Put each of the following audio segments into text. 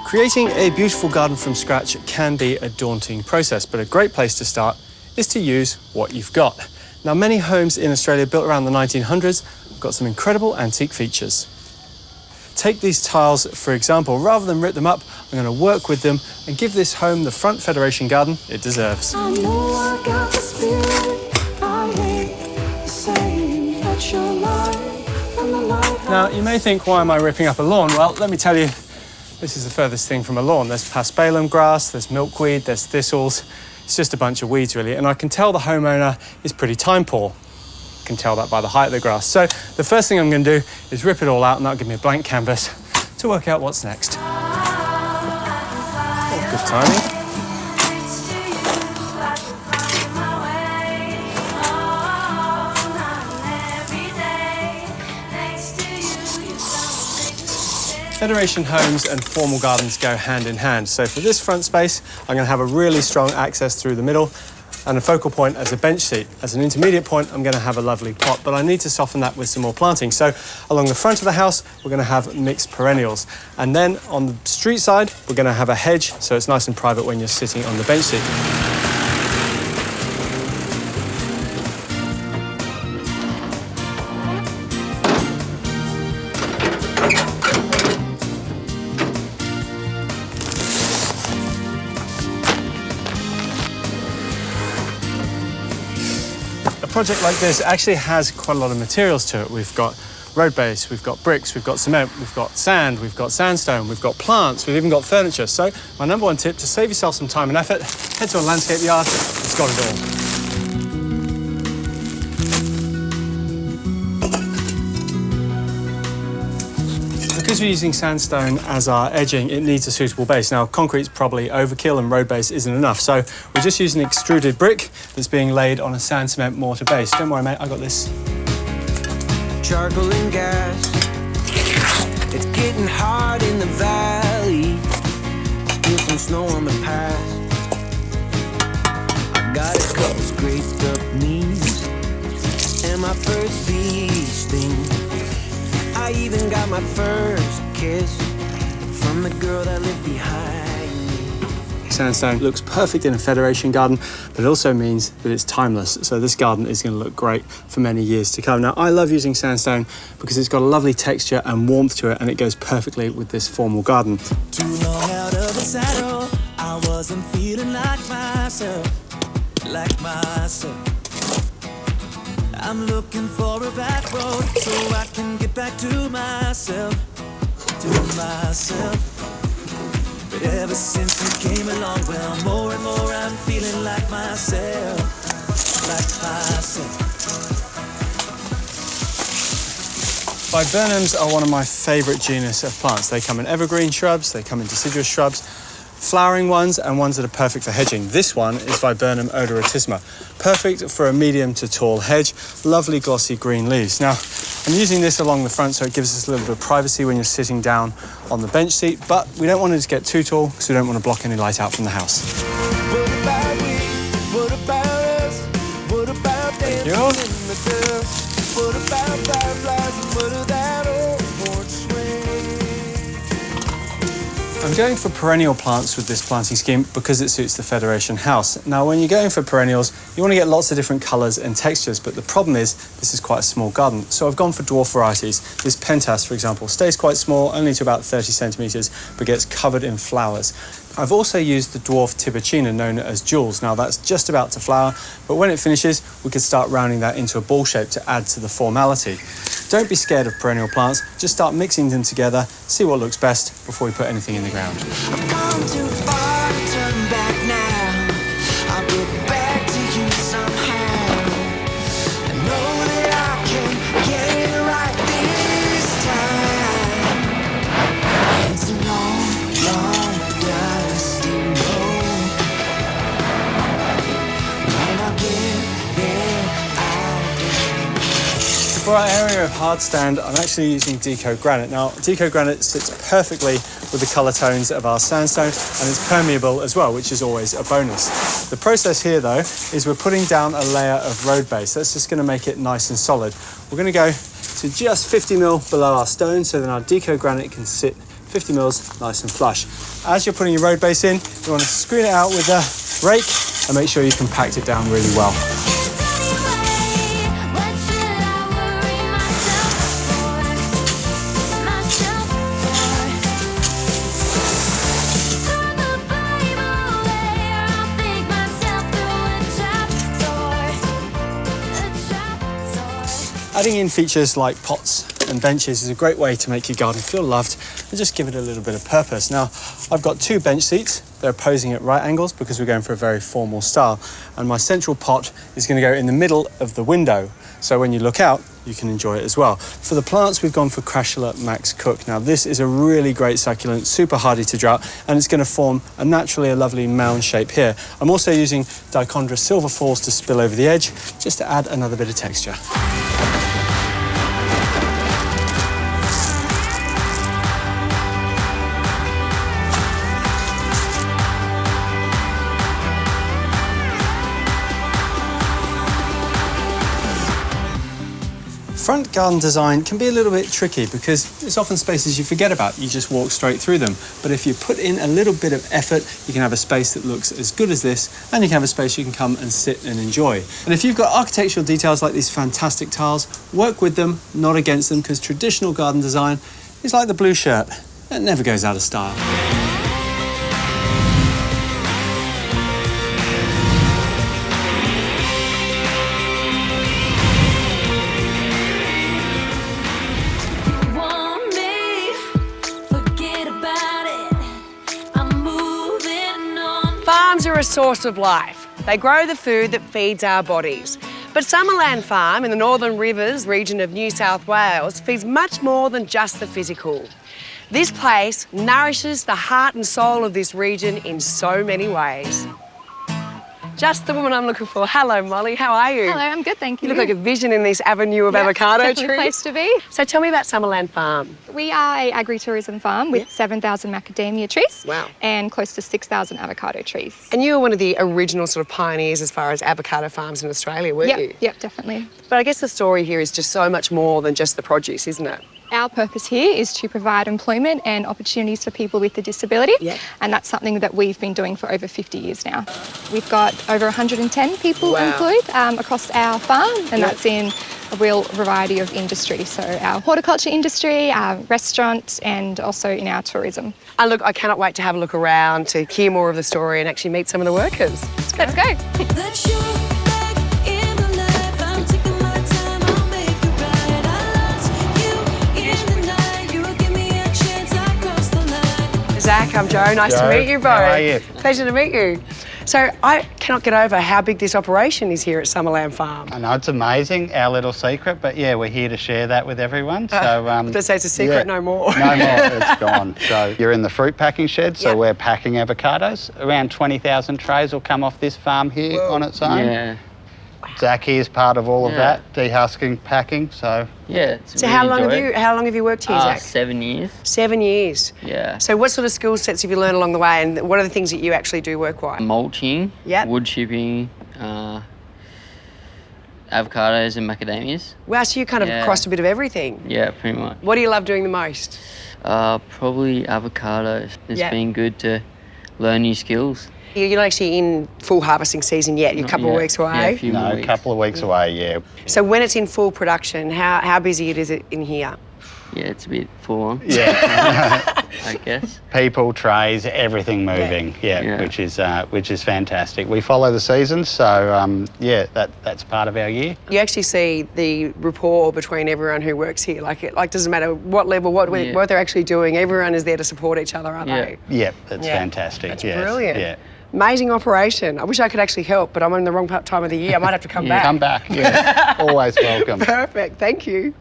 Creating a beautiful garden from scratch can be a daunting process, but a great place to start is to use what you've got. Now, many homes in Australia built around the 1900s have got some incredible antique features. Take these tiles, for example. Rather than rip them up, I'm going to work with them and give this home the front Federation garden it deserves. I know I got the spirit, I hate the same, but your light and the light. Now, you may think, why am I ripping up a lawn? Well, let me tell you, this is the furthest thing from a lawn. There's paspalum grass, there's milkweed, there's thistles. It's just a bunch of weeds, really, and I can tell the homeowner is pretty time poor. I can tell that by the height of the grass. So the first thing I'm going to do is rip it all out, and that'll give me a blank canvas to work out what's next. Oh, good timing. Federation homes and formal gardens go hand in hand. So for this front space, I'm going to have a really strong access through the middle and a focal point as a bench seat. As an intermediate point, I'm going to have a lovely pot, but I need to soften that with some more planting. So along the front of the house, we're going to have mixed perennials. And then on the street side, we're going to have a hedge, so it's nice and private when you're sitting on the bench seat. A project like this actually has quite a lot of materials to it. We've got road base, we've got bricks, we've got cement, we've got sand, we've got sandstone, we've got plants, we've even got furniture. So my number one tip, to save yourself some time and effort, head to a landscape yard. It's got it all. Because we're using sandstone as our edging, it needs a suitable base. Now, concrete's probably overkill and road base isn't enough, so we're just using an extruded brick that's being laid on a sand cement mortar base. Don't worry, mate, I got this. Charcoal and gas, it's getting hard in the valley. Still some snow on the pass. I got a couple scraped up knees and my first bee sting. I even got my first kiss from the girl that lived behind me. Sandstone looks perfect in a Federation garden, but it also means that it's timeless. So this garden is going to look great for many years to come. Now, I love using sandstone because it's got a lovely texture and warmth to it, and it goes perfectly with this formal garden. Too long out of the saddle, I wasn't feeling like myself, like myself. I'm looking for a back road so I can get back to myself, to myself. But ever since you came along, well, more and more I'm feeling like myself, like myself. Viburnums are one of my favourite genus of plants. They come in evergreen shrubs, they come in deciduous shrubs, flowering ones and ones that are perfect for hedging. This one is Viburnum odoratissima, perfect for a medium to tall hedge, lovely glossy green leaves. Now, I'm using this along the front so it gives us a little bit of privacy when you're sitting down on the bench seat, but we don't want it to get too tall because we don't want to block any light out from the house. What about we? What about us? What about dancing in the dust? What about fireflies and what of that old porch swing? I'm going for perennial plants with this planting scheme because it suits the Federation house. Now, when you're going for perennials, you want to get lots of different colours and textures, but the problem is this is quite a small garden. So I've gone for dwarf varieties. This pentas, for example, stays quite small, only to about 30 centimetres, but gets covered in flowers. I've also used the dwarf Tiburtina, known as Jules. Now, that's just about to flower, but when it finishes, we could start rounding that into a ball shape to add to the formality. Don't be scared of perennial plants, just start mixing them together, see what looks best before we put anything in the ground. I've come too far to turn back now. I'll get back to you somehow. I know that I can get it right this time. It's a long, long dusty road. When I get there, For our area of hard stand, I'm actually using deco granite. Now, deco granite sits perfectly with the colour tones of our sandstone, and it's permeable as well, which is always a bonus. The process here, though, is we're putting down a layer of road base. That's just going to make it nice and solid. We're going to go to just 50 mil below our stone, so then our deco granite can sit 50 mils, nice and flush. As you're putting your road base in, you want to screen it out with a rake and make sure you compact it down really well. Adding in features like pots and benches is a great way to make your garden feel loved and just give it a little bit of purpose. Now, I've got 2 bench seats. They're opposing at right angles because we're going for a very formal style. And my central pot is going to go in the middle of the window. So when you look out, you can enjoy it as well. For the plants, we've gone for Crashula Max Cook. Now, this is a really great succulent, super hardy to drought, and it's going to form a lovely mound shape here. I'm also using Dichondra Silver Falls to spill over the edge, just to add another bit of texture. Front garden design can be a little bit tricky because there's often spaces you forget about. You just walk straight through them. But if you put in a little bit of effort, you can have a space that looks as good as this, and you can have a space you can come and sit and enjoy. And if you've got architectural details like these fantastic tiles, work with them, not against them, because traditional garden design is like the blue shirt. It never goes out of style. Farms are a source of life. They grow the food that feeds our bodies. But Summerland Farm in the Northern Rivers region of New South Wales feeds much more than just the physical. This place nourishes the heart and soul of this region in so many ways. Just the woman I'm looking for. Hello, Molly. How are you? Hello, I'm good, thank you. You look like a vision in this avenue of avocado trees. Definitely a place to be. So tell me about Summerland Farm. We are an agri-tourism farm with 7,000 macadamia trees. Wow. And close to 6,000 avocado trees. And you were one of the original sort of pioneers as far as avocado farms in Australia, weren't you? Yep, definitely. But I guess the story here is just so much more than just the produce, isn't it? Our purpose here is to provide employment and opportunities for people with a disability. Yep. And that's something that we've been doing for over 50 years now. We've got over 110 people Wow. employed across our farm, and that's in a real variety of industries. So our horticulture industry, our restaurant, and also in our tourism. And look, I cannot wait to have a look around, to hear more of the story and actually meet some of the workers. Let's go. That you're back in my life. I'm taking my time, I'll make it right. I lost you in the night. You give me a chance, I cross the line. Zach, I'm Joe. Nice to Joe, meet you both. how are you? Pleasure to meet you. So I cannot get over how big this operation is here at Summerland Farm. I know it's amazing, our little secret, but yeah, we're here to share that with everyone. So Let's say it's a secret, no more. No more, it's gone. So you're in the fruit packing shed, so Yep. we're packing avocados. Around 20,000 trays will come off this farm here on its own. Yeah. Zach here's part of all of Yeah. that, dehusking, packing, so Yeah. It's So really how long enjoyed. have you worked here, Zach? 7 years. 7 years. Yeah. So what sort of skill sets have you learned along the way, and what are the things that you actually do work-wise? Mulching, Yep. wood chipping, avocados and macadamias. Wow, so you kind of Yeah. crossed a bit of everything. Yeah, pretty much. What do you love doing the most? Probably avocados. It's Yeah. been good to learn new skills. You're not actually in full harvesting season yet. You're a Not couple of yet. weeks Yeah, away. a few more no, a weeks. couple of weeks away, yeah. So when it's in full production, how busy is it in here? Yeah, it's a bit full on, Yeah, I guess. people, trays, everything moving, Yeah. which is fantastic. We follow the seasons, so yeah, that's part of our year. You actually see the rapport between everyone who works here. Like doesn't matter what level, what they're actually doing. Everyone is there to support each other, aren't Yeah. they? Yeah, that's Yeah. fantastic. That's yes, brilliant. Yeah. Amazing operation. I wish I could actually help, but I'm in the wrong time of the year. I might have to come back. Come back, yeah. Always welcome. Perfect. Thank you.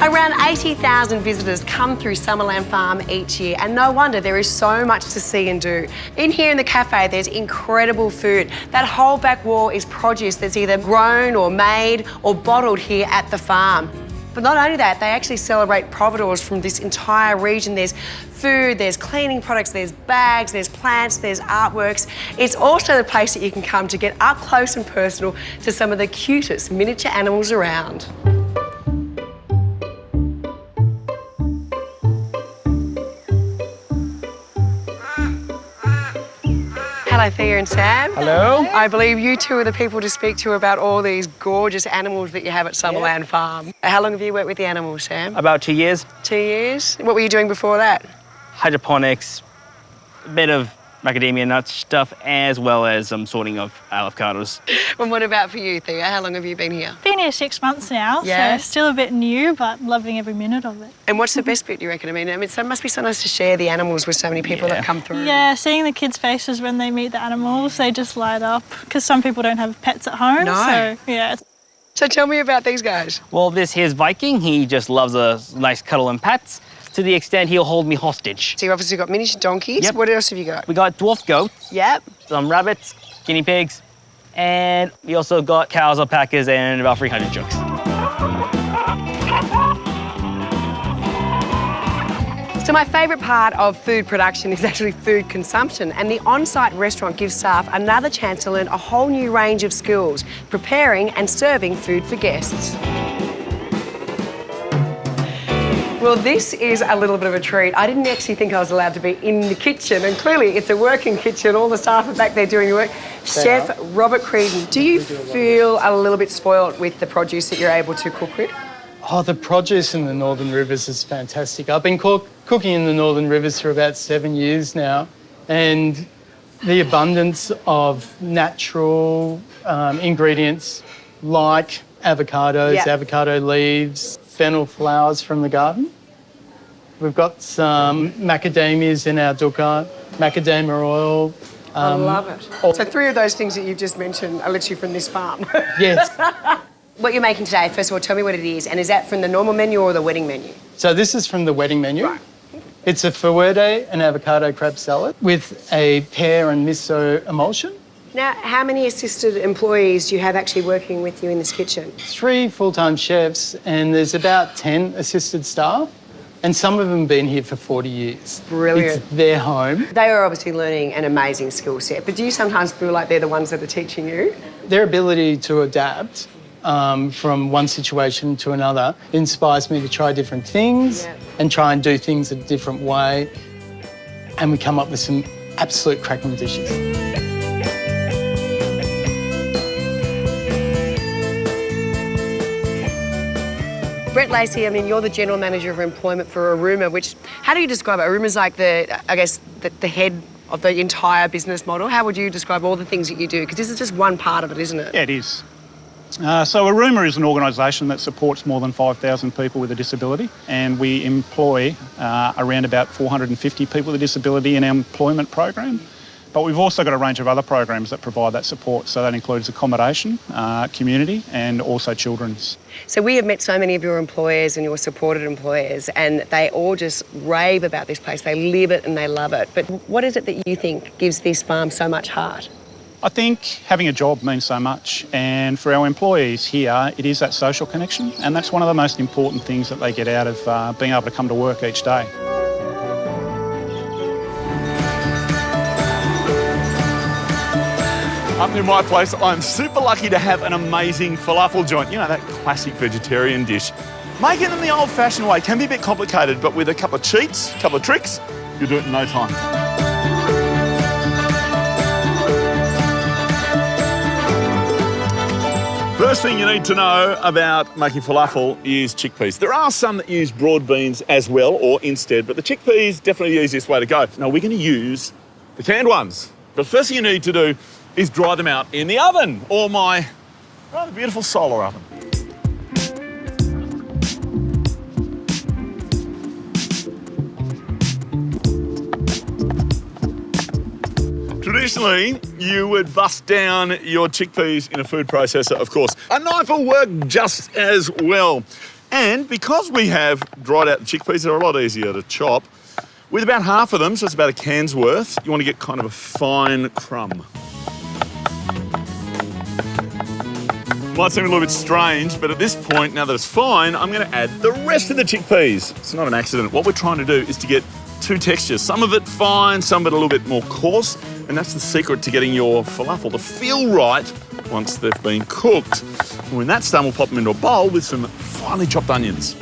Around 80,000 visitors come through Summerland Farm each year, and no wonder there is so much to see and do. In here in the cafe, there's incredible food. That whole back wall is produce that's either grown or made or bottled here at the farm. But not only that, they actually celebrate providores from this entire region. There's food, there's cleaning products, there's bags, there's plants, there's artworks. It's also the place that you can come to get up close and personal to some of the cutest miniature animals around. Hello, Thea and Sam. Hello. I believe you two are the people to speak to about all these gorgeous animals that you have at Summerland Farm. How long have you worked with the animals, Sam? About 2 years. 2 years? What were you doing before that? Hydroponics, a bit of macadamia nut stuff, as well as some sorting of avocados. And what about for you, Thea? How long have you been here? Been here 6 months now, Yeah. so still a bit new, but loving every minute of it. And what's the best bit, do you reckon? I mean, it must be so nice to share the animals with so many people that come through. Yeah, seeing the kids' faces when they meet the animals, they just light up, because some people don't have pets at home. No. So, yeah. So tell me about these guys. Well, this here's Viking. He just loves a nice cuddle and pats, to the extent he'll hold me hostage. So you've obviously got miniature donkeys. Yep. What else have you got? We got dwarf goats, Yep. some rabbits, guinea pigs, and we also got cows, alpacas, and about 300 chooks. So my favourite part of food production is actually food consumption, and the on-site restaurant gives staff another chance to learn a whole new range of skills, preparing and serving food for guests. Well, this is a little bit of a treat. I didn't actually think I was allowed to be in the kitchen, and clearly it's a working kitchen. All the staff are back there doing the work. Chef Robert Creedon, do you feel a little bit spoiled with the produce that you're able to cook with? Oh, the produce in the Northern Rivers is fantastic. I've been cooking in the Northern Rivers for about 7 years now, and the abundance of natural ingredients like avocados, Yeah. avocado leaves, fennel flowers from the garden. We've got some macadamias in our dukkha, macadamia oil. I love it. So 3 of those things that you've just mentioned are literally from this farm. Yes. What you're making today, first of all, tell me what it is, and is that from the normal menu or the wedding menu? So this is from the wedding menu. Right. It's a fuerte and avocado crab salad with a pear and miso emulsion. Now, how many assisted employees do you have actually working with you in this kitchen? 3 full-time chefs, and there's about 10 assisted staff, and some of them have been here for 40 years. Brilliant. It's their home. They are obviously learning an amazing skill set, but do you sometimes feel like they're the ones that are teaching you? Their ability to adapt from one situation to another inspires me to try different things and try and do things a different way, and we come up with some absolute cracking dishes. Brett Lacey, I mean, you're the General Manager of Employment for Aruma, which, how do you describe it? Aruma's like the head of the entire business model. How would you describe all the things that you do? Because this is just one part of it, isn't it? Yeah, it is. So Aruma is an organisation that supports more than 5,000 people with a disability, and we employ around about 450 people with a disability in our employment program. But we've also got a range of other programs that provide that support. So that includes accommodation, community, and also children's. So we have met so many of your employers and your supported employers, and they all just rave about this place. They live it and they love it. But what is it that you think gives this farm so much heart? I think having a job means so much, and for our employees here, it is that social connection, and that's one of the most important things that they get out of being able to come to work each day. Up near my place, I'm super lucky to have an amazing falafel joint. You know, that classic vegetarian dish. Making them the old-fashioned way can be a bit complicated, but with a couple of cheats, a couple of tricks, you'll do it in no time. First thing you need to know about making falafel is chickpeas. There are some that use broad beans as well, or instead, but the chickpeas definitely the easiest way to go. Now, we're going to use the canned ones. But the first thing you need to do is dry them out in the oven, or my rather beautiful solar oven. Traditionally, you would bust down your chickpeas in a food processor, of course. A knife will work just as well. And because we have dried out the chickpeas, they're a lot easier to chop. With about half of them, so it's about a can's worth, you want to get kind of a fine crumb. Might seem a little bit strange, but at this point, now that it's fine, I'm going to add the rest of the chickpeas. It's not an accident. What we're trying to do is to get two textures. Some of it fine, some of it a little bit more coarse, and that's the secret to getting your falafel to feel right once they've been cooked. And when that's done, we'll pop them into a bowl with some finely chopped onions.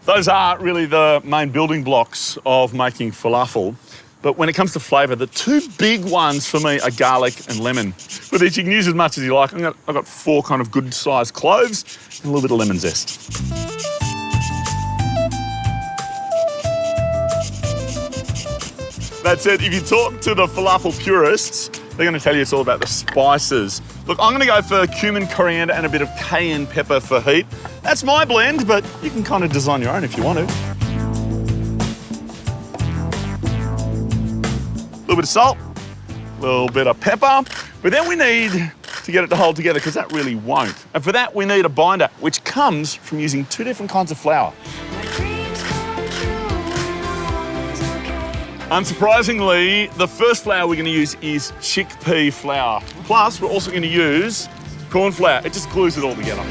Those are really the main building blocks of making falafel. But when it comes to flavour, the two big ones for me are garlic and lemon. With these, you can use as much as you like. I've got 4 kind of good-sized cloves and a little bit of lemon zest. That said, if you talk to the falafel purists, they're going to tell you it's all about the spices. Look, I'm going to go for cumin, coriander, and a bit of cayenne pepper for heat. That's my blend, but you can kind of design your own if you want to. A little bit of salt, a little bit of pepper, but then we need to get it to hold together because that really won't. And for that, we need a binder, which comes from using 2 different kinds of flour. Unsurprisingly, the first flour we're going to use is chickpea flour. Plus, we're also going to use corn flour. It just glues it all together.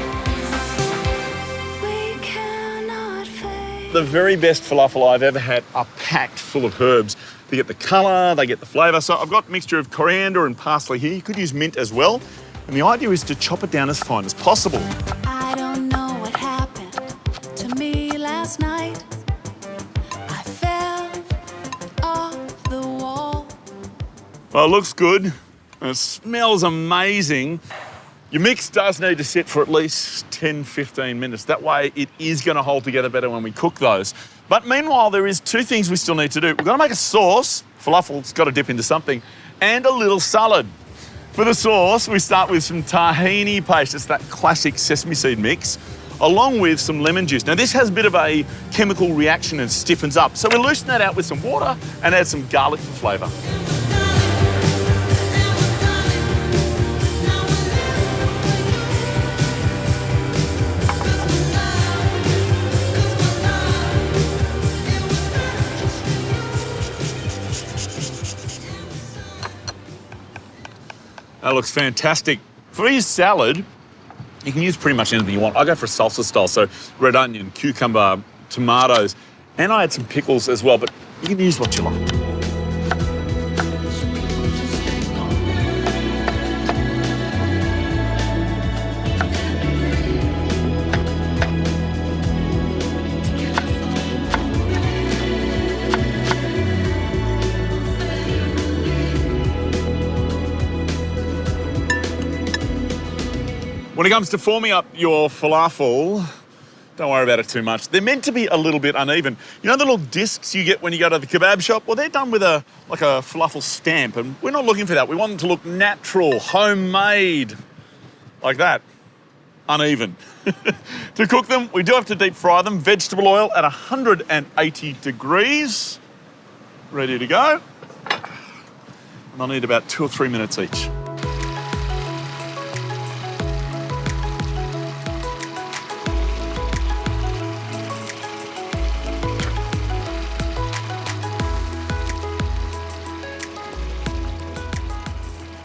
The very best falafel I've ever had are packed full of herbs. They get the colour, they get the flavour. So I've got a mixture of coriander and parsley here. You could use mint as well. And the idea is to chop it down as fine as possible. I don't know what happened to me last night. I fell off the wall. Well, it looks good and it smells amazing. Your mix does need to sit for at least 10-15 minutes. That way it is going to hold together better when we cook those. But meanwhile, there is 2 things we still need to do. We've got to make a sauce. Falafel's got to dip into something. And a little salad. For the sauce, we start with some tahini paste. It's that classic sesame seed mix, along with some lemon juice. Now, this has a bit of a chemical reaction and stiffens up. So we loosen that out with some water and add some garlic for flavour. That looks fantastic. For your salad, you can use pretty much anything you want. I go for a salsa style, so red onion, cucumber, tomatoes, and I add some pickles as well, but you can use what you like. When it comes to forming up your falafel, don't worry about it too much. They're meant to be a little bit uneven. You know the little discs you get when you go to the kebab shop? Well, they're done with a falafel stamp, and we're not looking for that. We want them to look natural, homemade, like that, uneven. To cook them, we do have to deep fry them. Vegetable oil at 180 degrees, ready to go. And I'll need about 2 or 3 minutes each.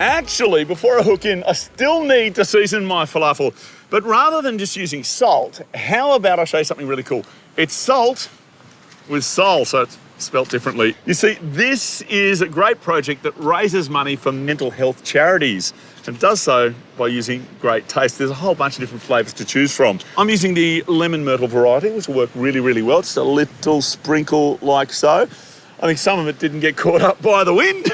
Actually, before I hook in, I still need to season my falafel. But rather than just using salt, how about I show you something really cool? It's salt with sol, so it's spelt differently. You see, this is a great project that raises money for mental health charities. And it does so by using great taste. There's a whole bunch of different flavours to choose from. I'm using the lemon myrtle variety, which will work really, really well. Just a little sprinkle like so. I think some of it didn't get caught up by the wind.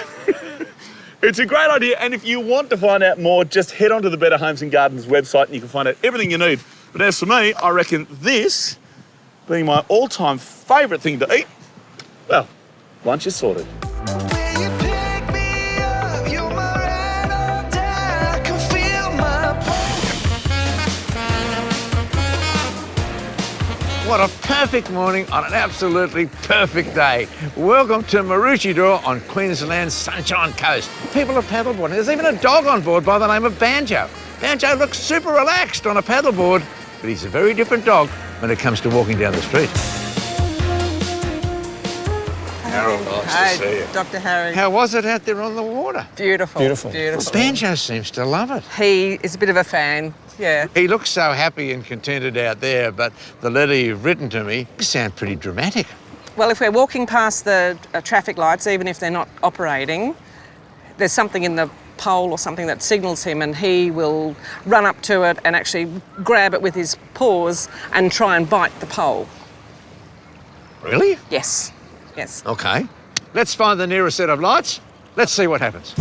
It's a great idea, and if you want to find out more, just head onto the Better Homes and Gardens website and you can find out everything you need. But as for me, I reckon this, being my all-time favourite thing to eat, well, lunch is sorted. What a perfect morning on an absolutely perfect day. Welcome to Maroochydore on Queensland's Sunshine Coast. People have paddleboarding. There's even a dog on board by the name of Banjo. Banjo looks super relaxed on a paddleboard but he's a very different dog when it comes to walking down the street. Harold, nice to see you. Dr. Harry. How was it out there on the water? Beautiful. Beautiful. Beautiful. Banjo seems to love it. He is a bit of a fan, yeah. He looks so happy and contented out there, but the letter you've written to me sound pretty dramatic. Well, if we're walking past the traffic lights, even if they're not operating, there's something in the pole or something that signals him, and he will run up to it and actually grab it with his paws and try and bite the pole. Really? Yes, yes. Okay. Let's find the nearest set of lights. Let's see what happens.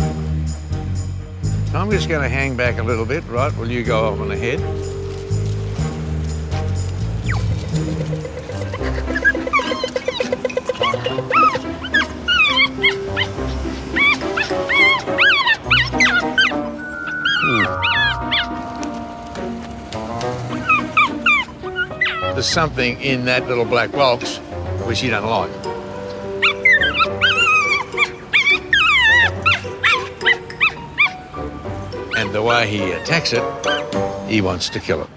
I'm just going to hang back a little bit, right? Will you go up on ahead? There's something in that little black box which you don't like. And the way he attacks it, he wants to kill it.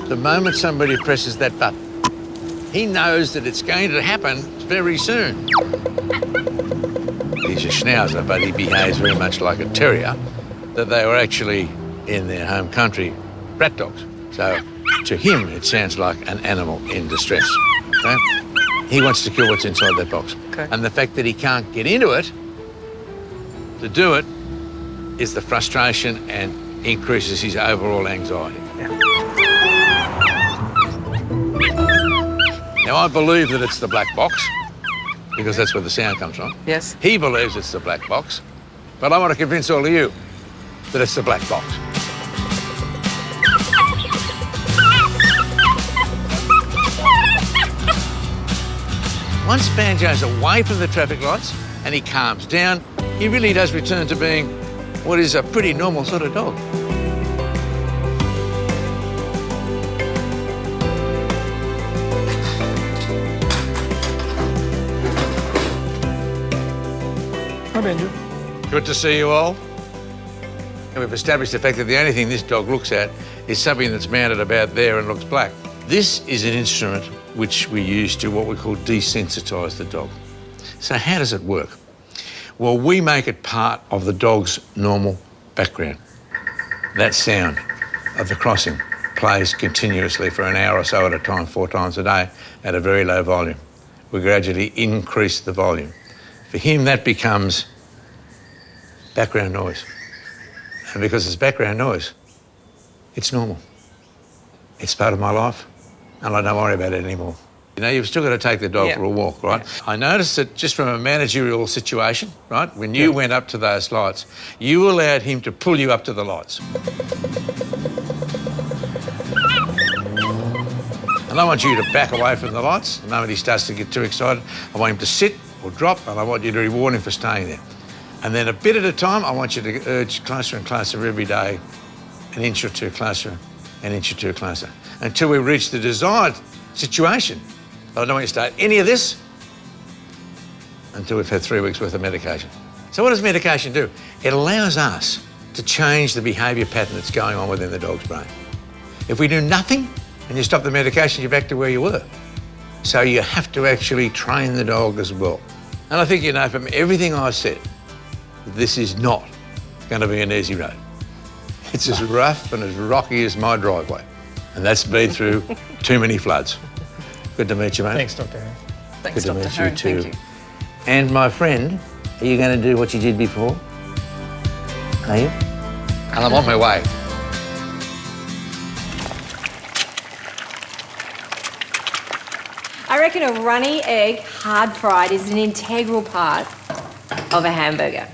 The moment somebody presses that button, he knows that it's going to happen very soon. He's a schnauzer, but he behaves very much like a terrier, that they were actually, in their home country, rat dogs. So to him, it sounds like an animal in distress. Okay? He wants to kill what's inside that box. Okay. And the fact that he can't get into it to do it is the frustration and increases his overall anxiety. Yeah. Now, I believe that it's the black box, because that's where the sound comes from. Yes. He believes it's the black box, but I want to convince all of you that it's the black box. Once Banjo's away from the traffic lights and he calms down, he really does return to being what is a pretty normal sort of dog. Hi, Benji. Good to see you all. We've established the fact that the only thing this dog looks at is something that's mounted about there and looks black. This is an instrument which we use to what we call desensitise the dog. So how does it work? Well, we make it part of the dog's normal background. That sound of the crossing plays continuously for an hour or so at a time, 4 times a day, at a very low volume. We gradually increase the volume. For him, that becomes background noise. And because it's background noise, it's normal. It's part of my life, and I don't worry about it anymore. You know, you've still got to take the dog for a walk, right? I noticed that just from a managerial situation, right, when you went up to those lights, you allowed him to pull you up to the lights. And I want you to back away from the lights. The moment he starts to get too excited, I want him to sit or drop, and I want you to reward him for staying there. And then a bit at a time, I want you to urge closer and closer every day, an inch or two closer, an inch or two closer, until we reach the desired situation. I don't want you to start any of this until we've had 3 weeks worth of medication. So what does medication do? It allows us to change the behaviour pattern that's going on within the dog's brain. If we do nothing and you stop the medication, you're back to where you were. So you have to actually train the dog as well. And I think you know from everything I've said, this is not going to be an easy road. It's as rough and as rocky as my driveway. And that's been through too many floods. Good to meet you, mate. Thanks, Dr. Harry. Thanks, Good to Dr. meet Harry. you too. Thank you. And my friend, are you going to do what you did before? Are you? And I'm on my way. I reckon a runny egg, hard fried, is an integral part of a hamburger.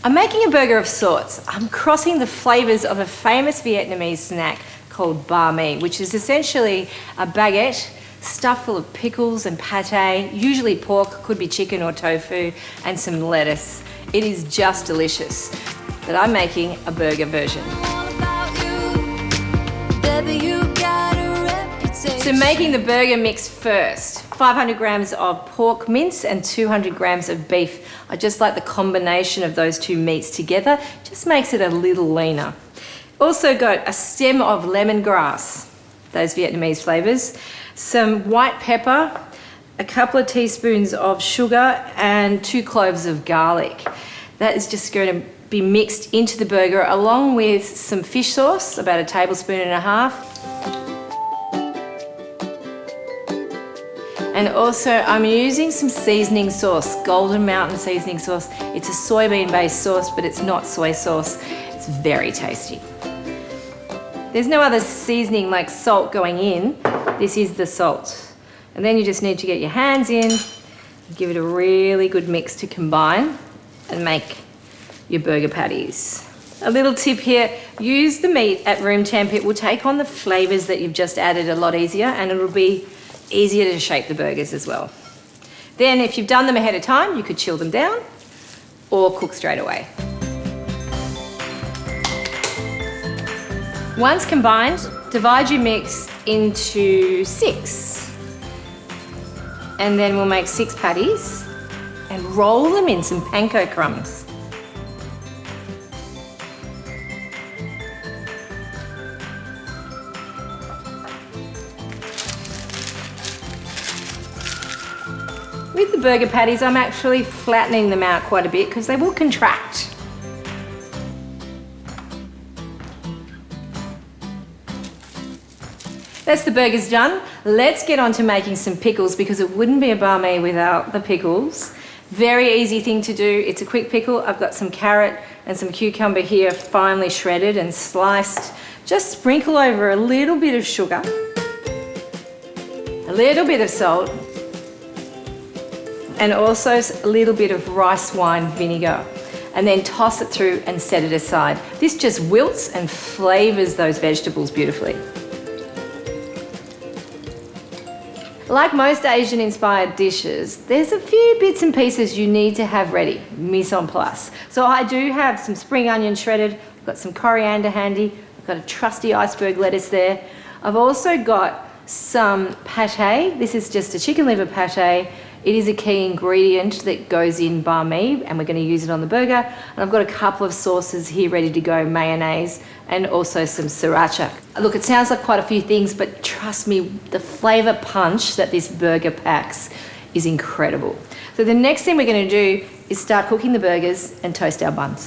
I'm making a burger of sorts. I'm crossing the flavours of a famous Vietnamese snack called bánh, which is essentially a baguette stuffed full of pickles and pate, usually pork, could be chicken or tofu, and some lettuce. It is just delicious. But I'm making a burger version. So making the burger mix first. 500 grams of pork mince and 200 grams of beef. I just like the combination of those two meats together, just makes it a little leaner. Also got a stem of lemongrass, those Vietnamese flavours, some white pepper, a couple of teaspoons of sugar and 2 cloves of garlic. That is just going to be mixed into the burger along with some fish sauce, about 1.5 tablespoons. And also I'm using some seasoning sauce, Golden Mountain seasoning sauce. It's a soybean-based sauce, but it's not soy sauce. It's very tasty. There's no other seasoning like salt going in. This is the salt. And then you just need to get your hands in, give it a really good mix to combine and make your burger patties. A little tip here, use the meat at room temp. It will take on the flavours that you've just added a lot easier, and it'll be easier to shape the burgers as well. Then if you've done them ahead of time, you could chill them down or cook straight away. Once combined, divide your mix into 6. And then we'll make 6 patties and roll them in some panko crumbs. With the burger patties, I'm actually flattening them out quite a bit because they will contract. That's the burgers done. Let's get on to making some pickles because it wouldn't be a banh mi without the pickles. Very easy thing to do. It's a quick pickle. I've got some carrot and some cucumber here finely shredded and sliced. Just sprinkle over a little bit of sugar, a little bit of salt, and also a little bit of rice wine vinegar, and then toss it through and set it aside. This just wilts and flavours those vegetables beautifully. Like most Asian-inspired dishes, there's a few bits and pieces you need to have ready, mise en place. So I do have some spring onion shredded, I've got some coriander handy, I've got a trusty iceberg lettuce there. I've also got some pate. This is just a chicken liver pate. It is a key ingredient that goes in banh mi, and we're going to use it on the burger. And I've got a couple of sauces here ready to go, mayonnaise and also some sriracha. Look, it sounds like quite a few things, but trust me, the flavour punch that this burger packs is incredible. So the next thing we're going to do is start cooking the burgers and toast our buns.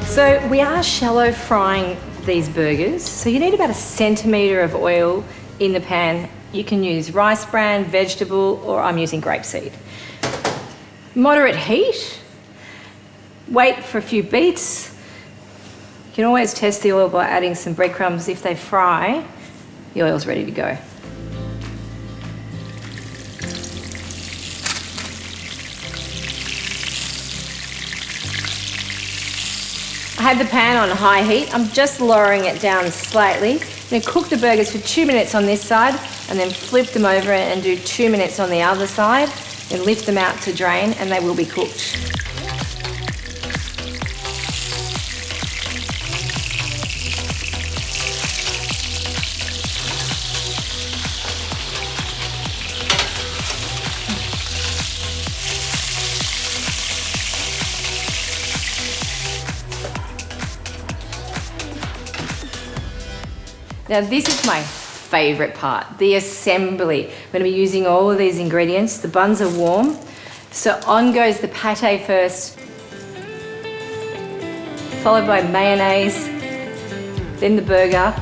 So we are shallow frying these burgers. So you need about 1 centimetre of oil in the pan. You can use rice bran, vegetable, or I'm using grapeseed. Moderate heat. Wait for a few beats. You can always test the oil by adding some breadcrumbs. If they fry, the oil's ready to go. I have the pan on high heat. I'm just lowering it down slightly. I'm going to cook the burgers for 2 minutes on this side and then flip them over and do 2 minutes on the other side. Then lift them out to drain and they will be cooked. Now this is my favourite part, the assembly. I'm going to be using all of these ingredients. The buns are warm, so on goes the pate first, followed by mayonnaise, then the burger.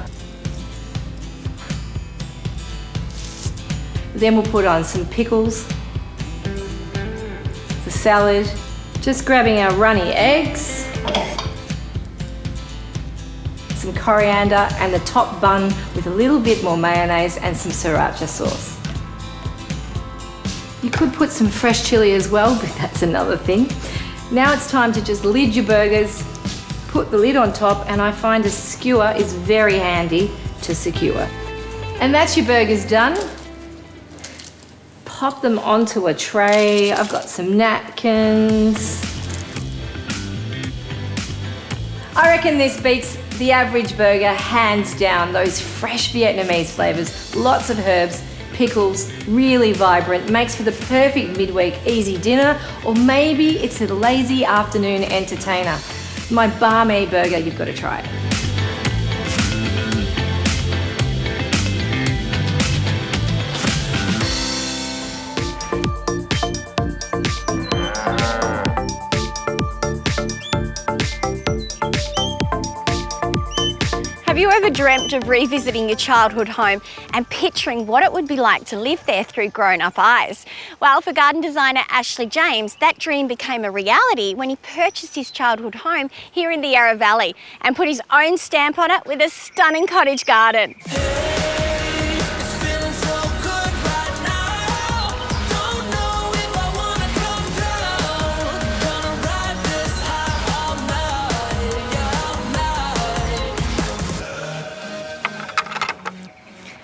Then we'll put on some pickles, the salad, just grabbing our runny eggs, some coriander, and the top bun with a little bit more mayonnaise and some sriracha sauce. You could put some fresh chili as well, but that's another thing. Now it's time to just lid your burgers, put the lid on top, and I find a skewer is very handy to secure. And that's your burgers done. Pop them onto a tray. I've got some napkins. I reckon this beats The average burger, hands down, those fresh Vietnamese flavours, lots of herbs, pickles, really vibrant, makes for the perfect midweek easy dinner, or maybe it's a lazy afternoon entertainer. My banh mi burger, you've got to try it. Have you ever dreamt of revisiting your childhood home and picturing what it would be like to live there through grown-up eyes? Well, for garden designer Ashley James, that dream became a reality when he purchased his childhood home here in the Yarra Valley and put his own stamp on it with a stunning cottage garden.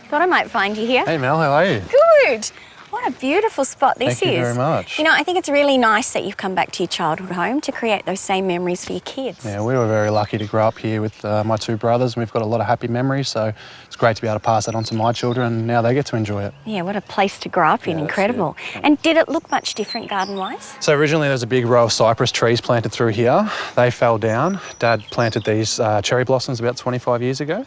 Thought I might find you here. Hey Mel, how are you? Good. What a beautiful spot this is. Thank you very much. You know, I think it's really nice that you've come back to your childhood home to create those same memories for your kids. Yeah, we were very lucky to grow up here with my two brothers, and we've got a lot of happy memories, so it's great to be able to pass that on to my children, and now they get to enjoy it. Yeah, what a place to grow up in, incredible. And did it look much different garden-wise? So originally there was a big row of cypress trees planted through here. They fell down. Dad planted these cherry blossoms about 25 years ago.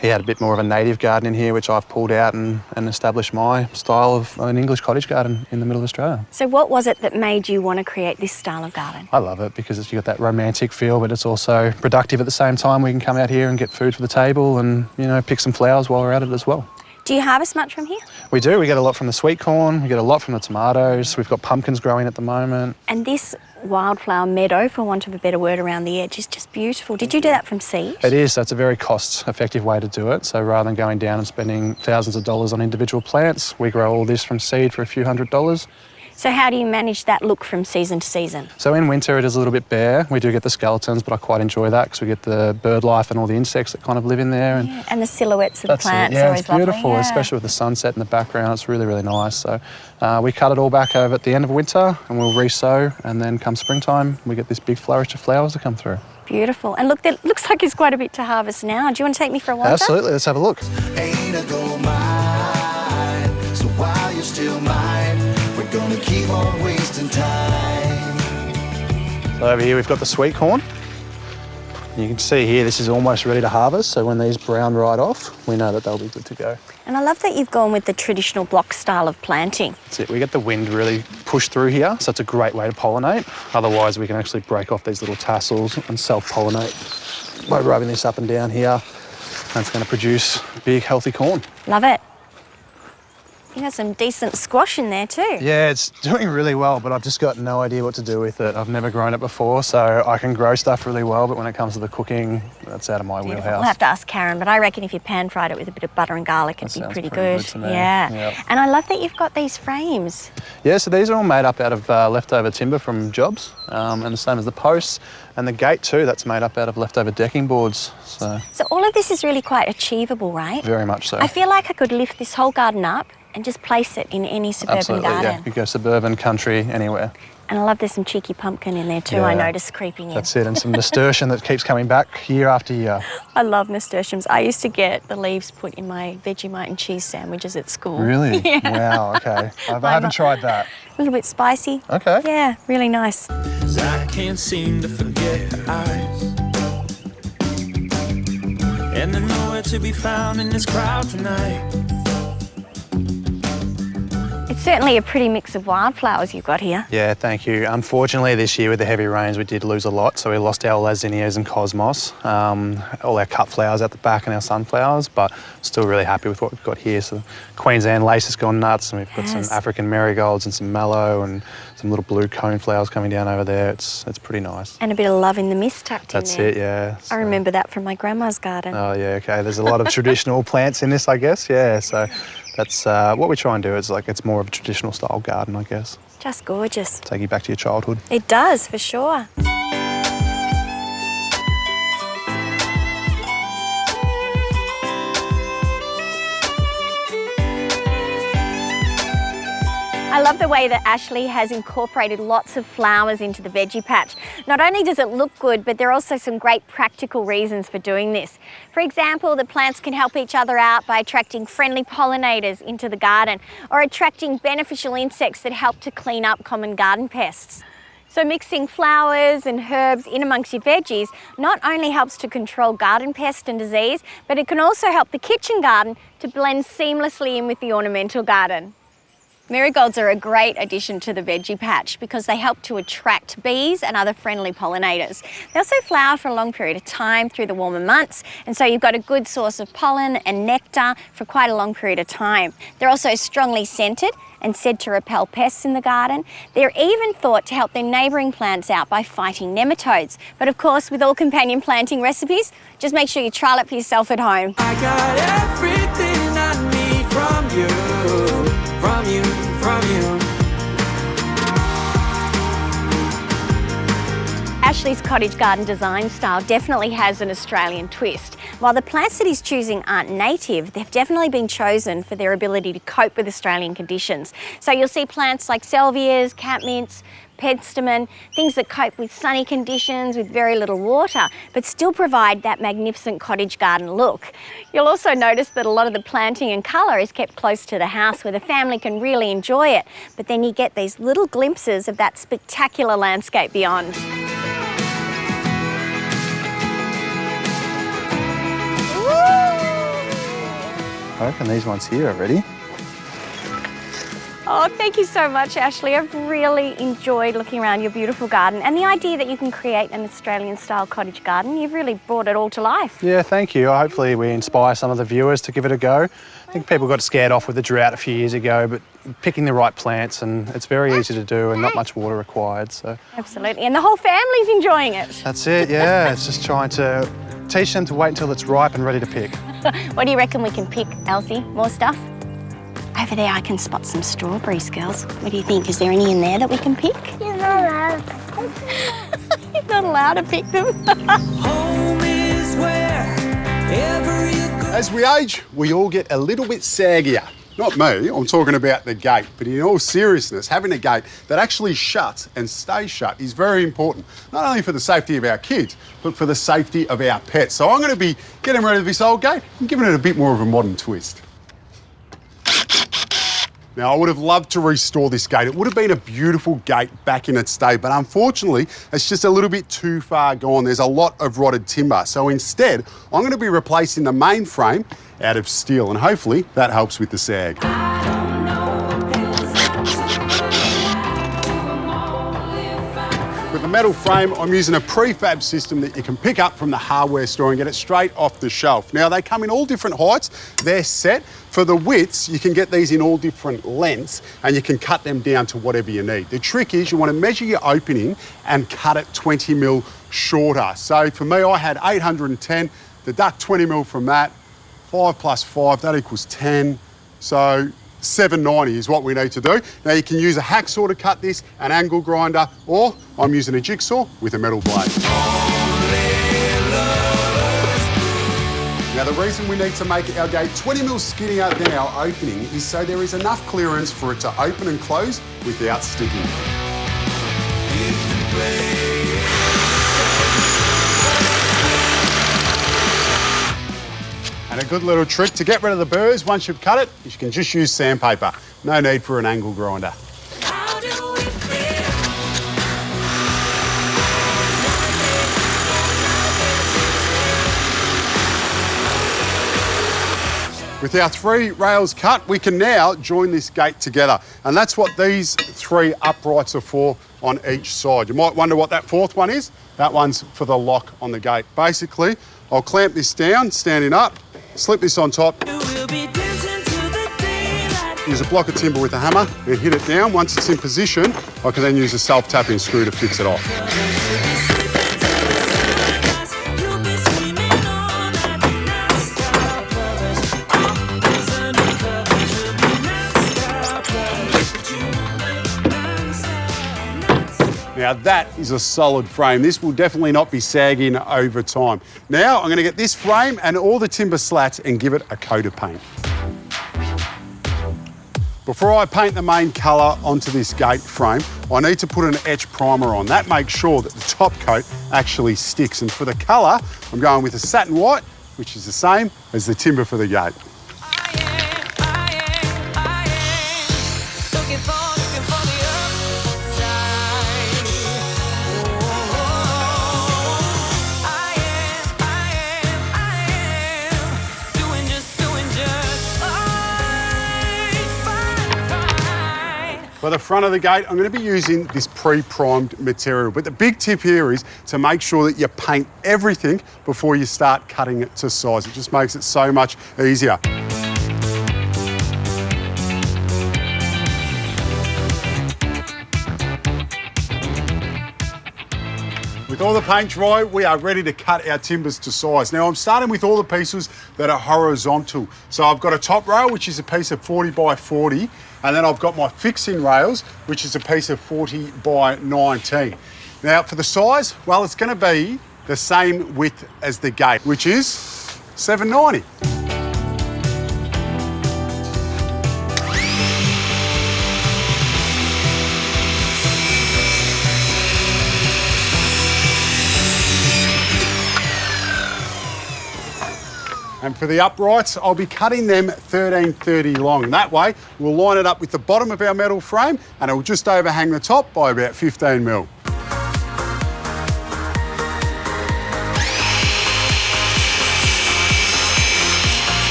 He had a bit more of a native garden in here, which I've pulled out and established my style of an English cottage garden in the middle of Australia. So what was it that made you want to create this style of garden? I love it because you've got that romantic feel, but it's also productive at the same time. We can come out here and get food for the table and, you know, pick some flowers while we're at it as well. Do you harvest much from here? We do. We get a lot from the sweet corn. We get a lot from the tomatoes. We've got pumpkins growing at the moment. And this wildflower meadow, for want of a better word, around the edge is just beautiful. Did you do that from seed? It is. That's a very cost-effective way to do it. So rather than going down and spending thousands of dollars on individual plants, we grow all this from seed for a few $100s. So how do you manage that look from season to season? So in winter it is a little bit bare. We do get the skeletons, but I quite enjoy that because we get the bird life and all the insects that kind of live in there. And yeah, and the silhouettes of the plants Yeah, are always it's beautiful, lovely. especially with the sunset in the background. It's really, really nice. So we cut it all back over at the end of winter and we'll re-sow, and then come springtime we get this big flourish of flowers to come through. Beautiful. And look, that looks like there's quite a bit to harvest now. Do you want to take me for a wander? Absolutely, let's have a look. Ain't a gold mine, so while you're still mine, we're gonna keep on wasting time. So over here we've got the sweet corn. You can see here this is almost ready to harvest, so when these brown right off, we know that they'll be good to go. And I love that you've gone with the traditional block style of planting. That's it, we get the wind really pushed through here, so it's a great way to pollinate. Otherwise we can actually break off these little tassels and self-pollinate by rubbing this up and down here, and it's going to produce big healthy corn. Love it. You got some decent squash in there too. Yeah, it's doing really well, but I've just got no idea what to do with it. I've never grown it before, so I can grow stuff really well, but when it comes to the cooking, that's out of my wheelhouse. We'll have to ask Karen, but I reckon if you pan-fried it with a bit of butter and garlic, it'd be pretty good. To me. Yeah. Yep. And I love that you've got these frames. Yeah, so these are all made up out of leftover timber from jobs, and the same as the posts. And the gate too, that's made up out of leftover decking boards. So all of this is really quite achievable, right? very much so. I feel like I could lift this whole garden up and just place it in any suburban Absolutely, garden. yeah. You could go suburban, country, anywhere. And I love there's some cheeky pumpkin in there too, Yeah. I noticed creeping in. That's it, and some nasturtium that keeps coming back year after year. I love nasturtiums. I used to get the leaves put in my Vegemite and cheese sandwiches at school. Really? Yeah. Wow, okay. I haven't tried that. A little bit spicy. Okay. Yeah, really nice. 'Cause I can't seem to forget her eyes, and they're nowhere to be found in this crowd tonight. It's certainly a pretty mix of wildflowers you've got here. Yeah, thank you. Unfortunately, this year with the heavy rains, we did lose a lot. So we lost our lasinias and cosmos, all our cut flowers out the back and our sunflowers, but still really happy with what we've got here. So Queensland lace has gone nuts, and we've got some African marigolds and some mallow and some little blue cone flowers coming down over there. It's pretty nice. And a bit of love in the mist tucked That's in there. it, yeah. I remember that from my grandma's garden. Oh, yeah, okay. There's a lot of traditional plants in this, I guess, yeah. So that's what we try and do. Is like it's more of a traditional style garden, I guess. Just gorgeous. Take you back to your childhood. It does, for sure. I love the way that Ashley has incorporated lots of flowers into the veggie patch. Not only does it look good, but there are also some great practical reasons for doing this. For example, the plants can help each other out by attracting friendly pollinators into the garden or attracting beneficial insects that help to clean up common garden pests. So mixing flowers and herbs in amongst your veggies not only helps to control garden pest and disease, but it can also help the kitchen garden to blend seamlessly in with the ornamental garden. Marigolds are a great addition to the veggie patch because they help to attract bees and other friendly pollinators. They also flower for a long period of time through the warmer months, and so you've got a good source of pollen and nectar for quite a long period of time. They're also strongly scented and said to repel pests in the garden. They're even thought to help their neighbouring plants out by fighting nematodes. But of course, with all companion planting recipes, just make sure you trial it for yourself at home. I got everything I need from you, from you, from you. Ashley's cottage garden design style definitely has an Australian twist. While the plants that he's choosing aren't native, they've definitely been chosen for their ability to cope with Australian conditions. So you'll see plants like salvias, catmints, penstemon, things that cope with sunny conditions with very little water, but still provide that magnificent cottage garden look. You'll also notice that a lot of the planting and colour is kept close to the house where the family can really enjoy it, but then you get these little glimpses of that spectacular landscape beyond. I reckon these ones here are ready. Oh, thank you so much, Ashley. I've really enjoyed looking around your beautiful garden and the idea that you can create an Australian-style cottage garden. You've really brought it all to life. Yeah, thank you. Hopefully we inspire some of the viewers to give it a go. I think people got scared off with the drought a few years ago, but picking the right plants, and it's very easy to do and not much water required. So Absolutely, and the whole family's enjoying it. that's it, yeah. It's just trying to teach them to wait until it's ripe and ready to pick. What do you reckon we can pick, Elsie? More stuff? Over there I can spot some strawberries, girls. What do you think? Is there any in there that we can pick? You're not allowed. You're not allowed to pick them. Home is wherever you go. As we age, we all get a little bit saggier. Not me, I'm talking about the gate. But in all seriousness, having a gate that actually shuts and stays shut is very important. Not only for the safety of our kids, but for the safety of our pets. So I'm going to be getting rid of this old gate and giving it a bit more of a modern twist. Now, I would have loved to restore this gate. It would have been a beautiful gate back in its day, but unfortunately, it's just a little bit too far gone. There's a lot of rotted timber. So instead, I'm going to be replacing the main frame out of steel, and hopefully that helps with the sag. With the metal frame, I'm using a prefab system that you can pick up from the hardware store and get it straight off the shelf. Now, they come in all different heights. They're set. For the widths, you can get these in all different lengths and you can cut them down to whatever you need. The trick is you want to measure your opening and cut it 20 mil shorter. So for me, I had 810, deduct 20 mil from that, 5 plus 5, that equals 10. So 790 is what we need to do. Now you can use a hacksaw to cut this, an angle grinder, or I'm using a jigsaw with a metal blade. Now the reason we need to make our gate 20 mil skinnier than our opening is so there is enough clearance for it to open and close without sticking. And a good little trick to get rid of the burrs once you've cut it is you can just use sandpaper. No need for an angle grinder. With our 3 rails cut, we can now join this gate together. And that's what these 3 uprights are for on each side. You might wonder what that 4th one is. That one's for the lock on the gate. Basically, I'll clamp this down, standing up, slip this on top, use a block of timber with a hammer and hit it down. Once it's in position, I can then use a self-tapping screw to fix it off. Now that is a solid frame. This will definitely not be sagging over time. Now I'm going to get this frame and all the timber slats and give it a coat of paint. Before I paint the main colour onto this gate frame, I need to put an etch primer on. That makes sure that the top coat actually sticks. And for the colour, I'm going with a satin white, which is the same as the timber for the gate. For the front of the gate, I'm going to be using this pre-primed material. But the big tip here is to make sure that you paint everything before you start cutting it to size. It just makes it so much easier. With all the paint dry, we are ready to cut our timbers to size. Now I'm starting with all the pieces that are horizontal. So I've got a top rail, which is a piece of 40 by 40, and then I've got my fixing rails, which is a piece of 40 by 19. Now for the size, well, it's going to be the same width as the gate, which is 790. And for the uprights, I'll be cutting them 1330 long. That way, we'll line it up with the bottom of our metal frame and it'll just overhang the top by about 15 mil.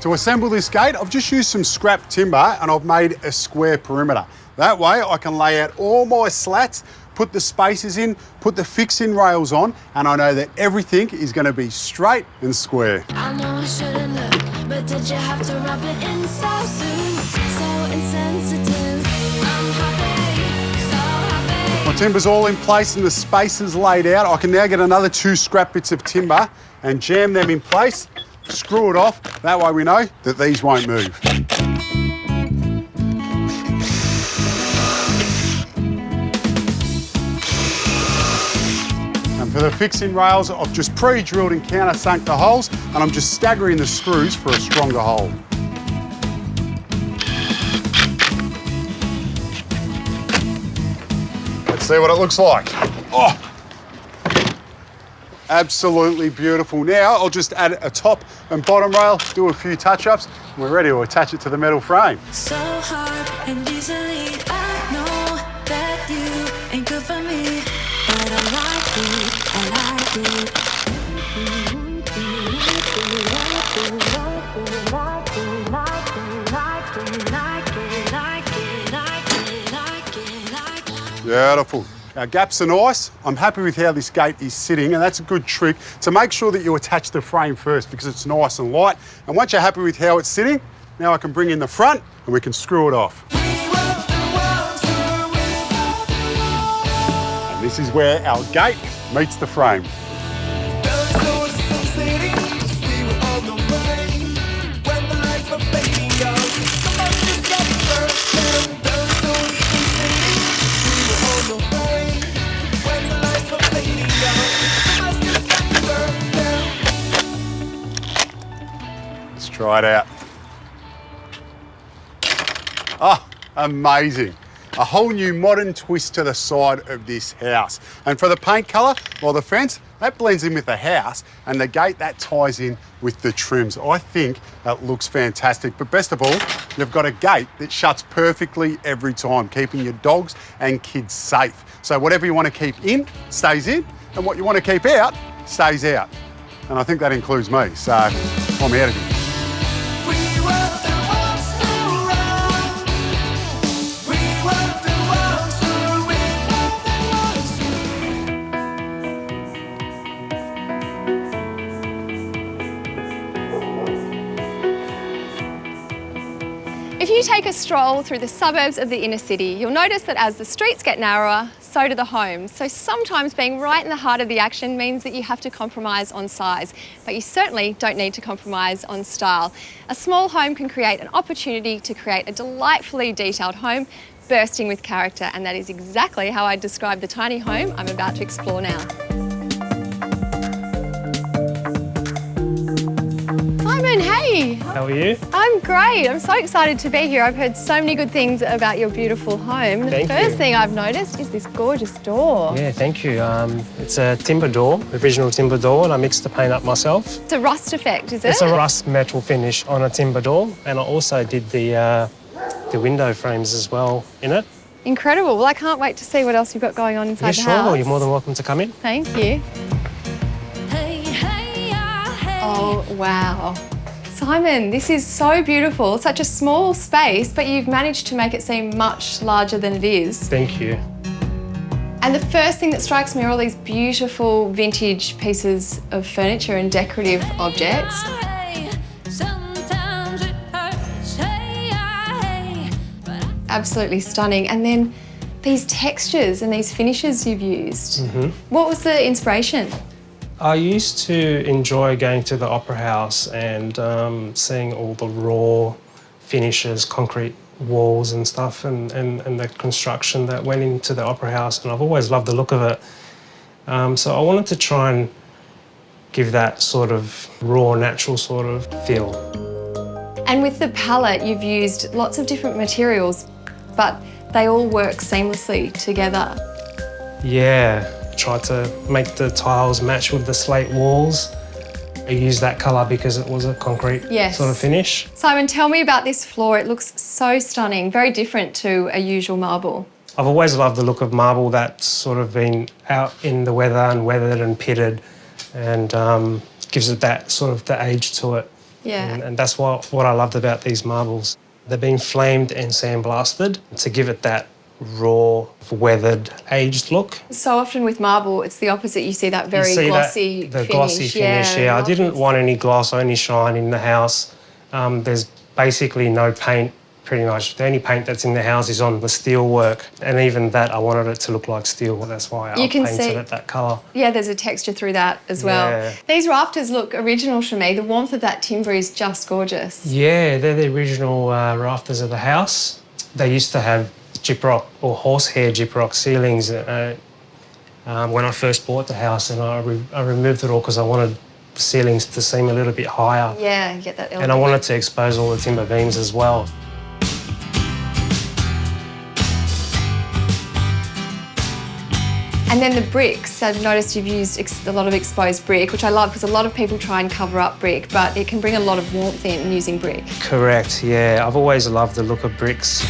To assemble this gate, I've just used some scrap timber and I've made a square perimeter. That way I can lay out all my slats, put the spacers in, put the fixing rails on, and I know that everything is going to be straight and square. I know I shouldn't look, but did you have to rub it in so soon? So insensitive. I'm happy, so happy. My timber's all in place and the spacers laid out. I can now get another 2 scrap bits of timber and jam them in place. Screw it off, that way we know that these won't move. And for the fixing rails, I've just pre-drilled and countersunk the holes and I'm just staggering the screws for a stronger hold. Let's see what it looks like. Oh! Absolutely beautiful. Now I'll just add a top and bottom rail, do a few touch-ups, and we're ready to attach it to the metal frame. So hard and easily, I know that you ain't good for me, but I like it, I like it. Beautiful. Our gaps are nice. I'm happy with how this gate is sitting, and that's a good trick to make sure that you attach the frame first because it's nice and light. And once you're happy with how it's sitting, now I can bring in the front and we can screw it off. And this is where our gate meets the frame. Try it out. Oh, amazing. A whole new modern twist to the side of this house. And for the paint colour, well, the fence, that blends in with the house, and the gate, that ties in with the trims. I think that looks fantastic. But best of all, you've got a gate that shuts perfectly every time, keeping your dogs and kids safe. So whatever you want to keep in, stays in, and what you want to keep out, stays out. And I think that includes me, so I'm out of here. If you take a stroll through the suburbs of the inner city, you'll notice that as the streets get narrower, so do the homes. So sometimes being right in the heart of the action means that you have to compromise on size, but you certainly don't need to compromise on style. A small home can create an opportunity to create a delightfully detailed home, bursting with character, and that is exactly how I describe the tiny home I'm about to explore now. Simon, hey! How are you? I'm great. I'm so excited to be here. I've heard so many good things about your beautiful home. Thank the first you. thing I've noticed is this gorgeous door. Yeah, thank you. It's a timber door, original timber door, and I mixed the paint up myself. It's a rust effect, is it? It's a rust metal finish on a timber door, and I also did the window frames as well in it. Incredible. Well, I can't wait to see what else you've got going on inside the house. Sure. You're more than welcome to come in. Thank you. Oh, wow. Simon, this is so beautiful. It's such a small space, but you've managed to make it seem much larger than it is. Thank you. And the first thing that strikes me are all these beautiful vintage pieces of furniture and decorative objects. Absolutely stunning. And then these textures and these finishes you've used. What was the inspiration? I used to enjoy going to the Opera House and seeing all the raw finishes, concrete walls and stuff, and the construction that went into the Opera House, and I've always loved the look of it. So I wanted to try and give that sort of raw, natural sort of feel. And with the palette, you've used lots of different materials, but they all work seamlessly together. Yeah, tried to make the tiles match with the slate walls. I used that colour because it was a concrete sort of finish. Simon, tell me about this floor. It looks so stunning, very different to a usual marble. I've always loved the look of marble that's sort of been out in the weather and weathered and pitted, and gives it that sort of the age to it. Yeah. And that's what I loved about these marbles. They've been flamed and sandblasted to give it that raw, weathered, aged look. So often with marble, it's the opposite. You see that very glossy the finish. glossy finish, yeah. I didn't want any gloss, only shine in the house. There's basically no paint, pretty much. The only paint that's in the house is on the steel work, and even that I wanted it to look like steel. That's why I painted it that colour. Yeah, there's a texture through that as well. Yeah. These rafters look original to me. The warmth of that timber is just gorgeous. Yeah, they're the original rafters of the house. They used to have gyprock or horsehair gyprock ceilings when I first bought the house, and I removed it all because I wanted the ceilings to seem a little bit higher. Yeah, get that element. And I wanted to expose all the timber beams as well. And then the bricks, I've noticed you've used a lot of exposed brick, which I love because a lot of people try and cover up brick, but it can bring a lot of warmth in using brick. Correct, yeah. I've always loved the look of bricks.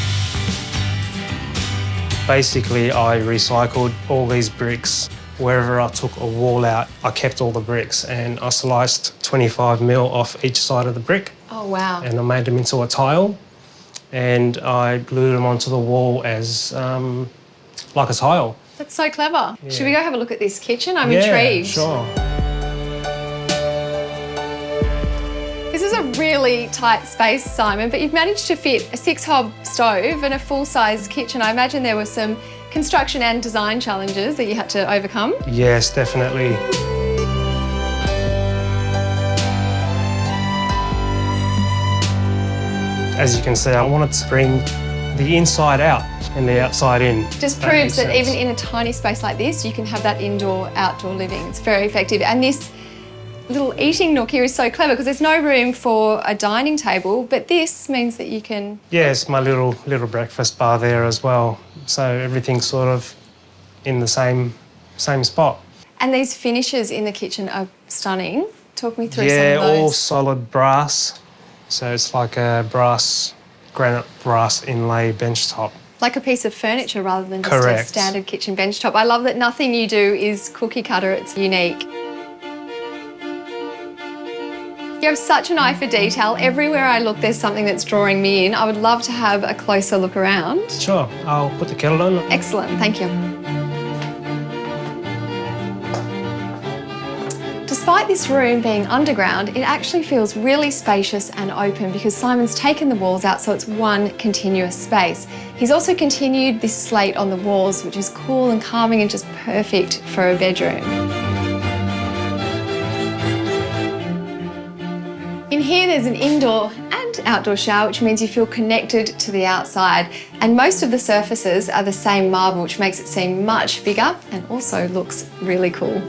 Basically, I recycled all these bricks. Wherever I took a wall out, I kept all the bricks, and I sliced 25 mil off each side of the brick. Oh, wow. And I made them into a tile, and I glued them onto the wall as like a tile. That's so clever. Yeah. Should we go have a look at this kitchen? I'm intrigued. Sure. This is a really tight space, Simon, but you've managed to fit a 6-hob stove and a full-size kitchen. I imagine there were some construction and design challenges that you had to overcome. Yes, definitely. As you can see, I wanted to bring the inside out and the outside in. Just proves that even in a tiny space like this, you can have that indoor-outdoor living. It's very effective. And this little eating nook here is so clever because there's no room for a dining table, but this means that you can... Yeah, it's my little breakfast bar there as well. So everything's sort of in the same spot. And these finishes in the kitchen are stunning. Talk me through some Yeah, of those. all solid brass. So it's like a granite brass inlay bench top. Like a piece of furniture rather than just Correct. a standard kitchen bench top. I love that nothing you do is cookie cutter, it's unique. You have such an eye for detail. Everywhere I look, there's something that's drawing me in. I would love to have a closer look around. Sure, I'll put the kettle on. Excellent, thank you. Despite this room being underground, it actually feels really spacious and open because Simon's taken the walls out so it's one continuous space. He's also continued this slate on the walls, which is cool and calming and just perfect for a bedroom. In here there's an indoor and and outdoor shower, which means you feel connected to the outside. And most of the surfaces are the same marble, which makes it seem much bigger and also looks really cool.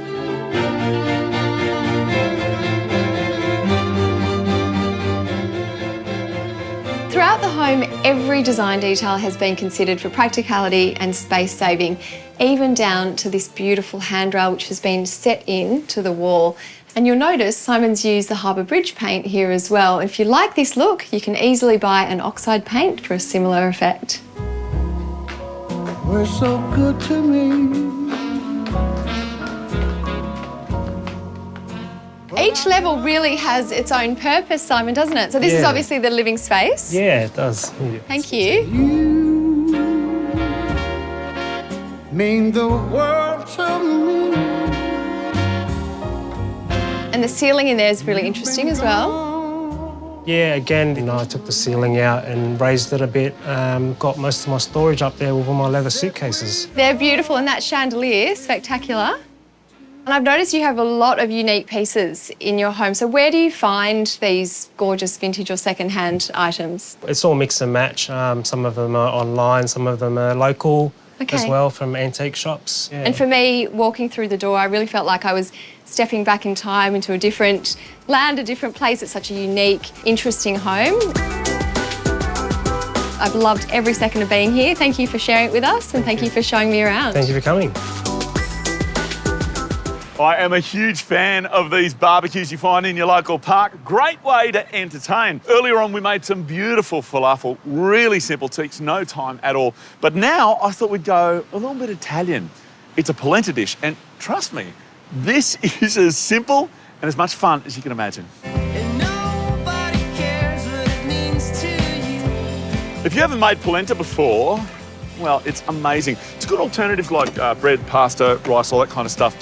Throughout the home, every design detail has been considered for practicality and space saving, even down to this beautiful handrail which has been set into the wall. And you'll notice Simon's used the Harbour Bridge paint here as well. If you like this look, you can easily buy an oxide paint for a similar effect. We're so good to me. Each level really has its own purpose, Simon, doesn't it? So this is obviously the living space. Yeah, it does. Yeah. Thank you. Mean the world to me. And the ceiling in there is really interesting as well. Yeah, again, I took the ceiling out and raised it a bit. Got most of my storage up there with all my leather suitcases. They're beautiful, and that chandelier, spectacular. And I've noticed you have a lot of unique pieces in your home. So where do you find these gorgeous vintage or second-hand items? It's all mix and match. Some of them are online, some of them are local as Okay. well from antique shops. Yeah. And for me, walking through the door, I really felt like I was stepping back in time into a different land, a different place. It's such a unique, interesting home. I've loved every second of being here. Thank you for sharing it with us, and thank you for showing me around. Thank you for coming. I am a huge fan of these barbecues you find in your local park. Great way to entertain. Earlier on, we made some beautiful falafel. Really simple, takes no time at all. But now I thought we'd go a little bit Italian. It's a polenta dish, and trust me, this is as simple and as much fun as you can imagine. If you haven't made polenta before, well, it's amazing. It's a good alternative like bread, pasta, rice, all that kind of stuff.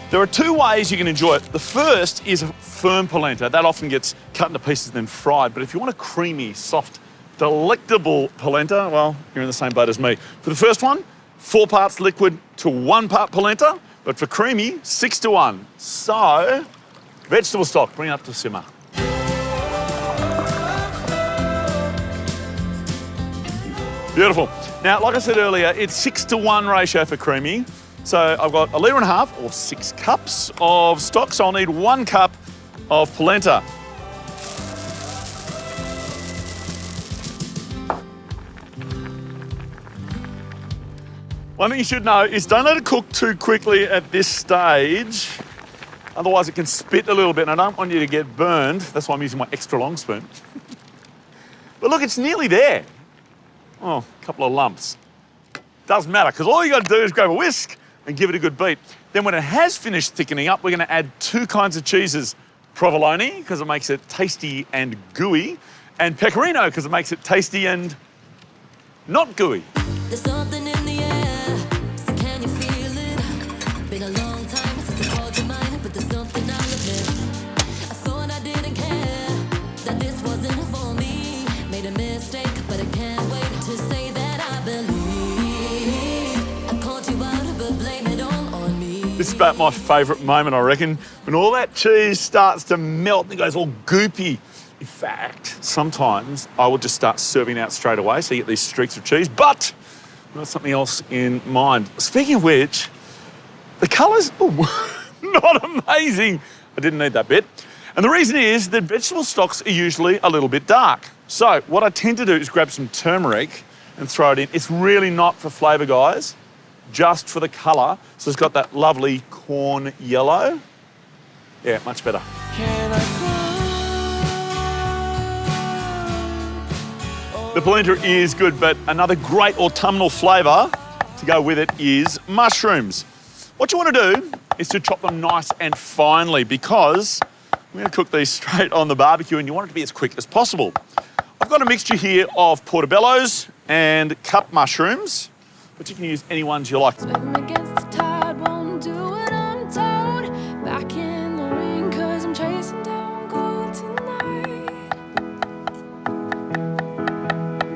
There are two ways you can enjoy it. The first is a firm polenta. That often gets cut into pieces and then fried. But if you want a creamy, soft, delectable polenta, well, you're in the same boat as me. For the first one, 4 parts liquid to 1 part polenta. But for creamy, 6 to 1. So, vegetable stock, bring it up to simmer. Beautiful. Now, like I said earlier, it's 6 to 1 ratio for creamy. So I've got 1.5 litres or 6 cups of stock, so I'll need 1 cup of polenta. One thing you should know is don't let it cook too quickly at this stage, otherwise it can spit a little bit, and I don't want you to get burned. That's why I'm using my extra long spoon. But look, it's nearly there. Oh, a couple of lumps. Doesn't matter, because all you got to do is grab a whisk and give it a good beat. Then when it has finished thickening up, we're going to add 2 kinds of cheeses. Provolone, because it makes it tasty and gooey, and pecorino, because it makes it tasty and not gooey. There's something in the air, so can you feel it? Been a long time since I called your mind, but there's something I'll admit. I thought I didn't care, that this wasn't for me. Made a mistake, but I can't wait to say that I believe. I called you out, but blame it all on me. This is about my favourite moment, I reckon, when all that cheese starts to melt and it goes all goopy. In fact, sometimes I will just start serving out straight away so you get these streaks of cheese, but I've got something else in mind. Speaking of which, the colours are not amazing. I didn't need that bit. And the reason is that vegetable stocks are usually a little bit dark. So what I tend to do is grab some turmeric and throw it in. It's really not for flavour, guys, just for the colour. So it's got that lovely corn yellow. Yeah, much better. The polenta is good, but another great autumnal flavour to go with it is mushrooms. What you want to do is to chop them nice and finely, because we're going to cook these straight on the barbecue and you want it to be as quick as possible. I've got a mixture here of portobellos and cup mushrooms, but you can use any ones you like. Swim against the tide, won't do what I'm told. Back in the ring, 'cause I'm chasing down gold tonight.